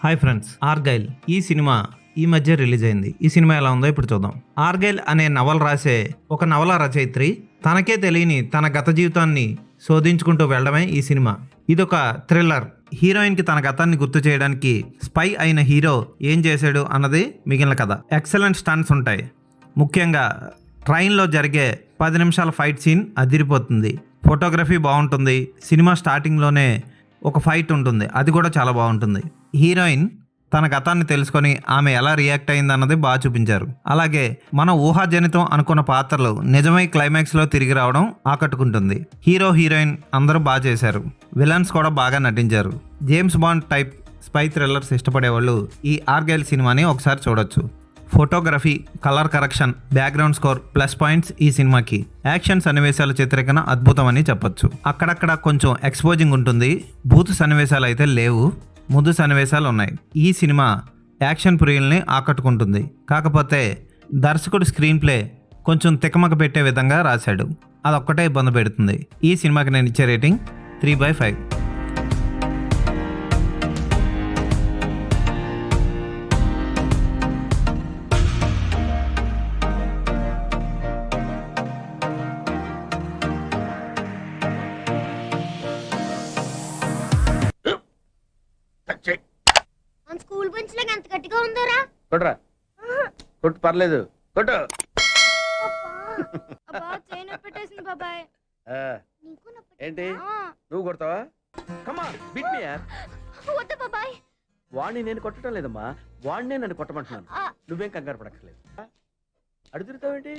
Hi friends, ఆర్గైల్ ఈ cinema ఈ మధ్య రిలీజ్ అయింది. ఈ సినిమా ఎలా ఉందో ఇప్పుడు చూద్దాం. ఆర్గైల్ అనే నవల రాసే ఒక నవల రచయిత్రి తనకే తెలియని తన గత జీవితాన్ని శోధించుకుంటూ వెళ్ళడమే ఈ సినిమా. ఇదొక థ్రిల్లర్. హీరోయిన్ కి తన గతాన్ని గుర్తు చేయడానికి స్పై అయిన హీరో ఏం చేశాడు అన్నది మిగిలిన కథ. ఎక్సలెంట్ స్టంట్స్ ఉంటాయి. ముఖ్యంగా ట్రైన్లో జరిగే 10 నిమిషాల ఫైట్ సీన్ అదిరిపోతుంది. ఫోటోగ్రఫీ బాగుంటుంది. సినిమా స్టార్టింగ్లోనే ఒక ఫైట్ ఉంటుంది, అది కూడా చాలా బాగుంటుంది. హీరోయిన్ తన గతాన్ని తెలుసుకొని ఆమె ఎలా రియాక్ట్ అయింది అన్నది బాగా చూపించారు. అలాగే మన ఊహాజనితం అనుకున్న పాత్రలు నిజమై క్లైమాక్స్లో తిరిగి రావడం ఆకట్టుకుంటుంది. హీరో హీరోయిన్ అందరూ బాగా చేశారు. విలన్స్ కూడా బాగా నటించారు. James bond type spy thrillers ఇష్టపడే వాళ్ళు ఈ ఆర్గైల్ సినిమాని ఒకసారి చూడొచ్చు. Photography, colour correction, background score plus points ఈ సినిమాకి. యాక్షన్ సన్నివేశాల చిత్రీకరణ అద్భుతమని చెప్పొచ్చు. అక్కడక్కడ కొంచెం ఎక్స్పోజింగ్ ఉంటుంది. బూత్ సన్నివేశాలు అయితే లేవు, ముద్దు సన్నివేశాలు ఉన్నాయి. ఈ సినిమా యాక్షన్ ప్రియుల్ని ఆకట్టుకుంటుంది. కాకపోతే దర్శకుడు స్క్రీన్ ప్లే కొంచెం తికమక పెట్టే విధంగా రాశాడు. అదొక్కటే ఇబ్బంది పెడుతుంది. ఈ సినిమాకి నేను ఇచ్చే రేటింగ్ 3/5. మన స్కూల్ బెంచ్ లాగా ఎంత గట్టిగా ఉందోరా. కొట్రా, కొట్టు, పర్లేదు, కొట్టు. అబ్బా చేయి నొప్పి పెట్టేసింది బాబాయ్. ఆ, నీకు నొప్పి ఏంటి నువ్వు కొడతావా? కమా బిట్ మీ యార్. వద్దు బాబాయ్. వాడిని నేను కొట్టడం లేదమ్మా, వాడినే నన్ను కొట్టమంటున్నాను. ఆ. నువ్వేం కంగారు పడక్కర్లేదు. అడుగుతావేంటి?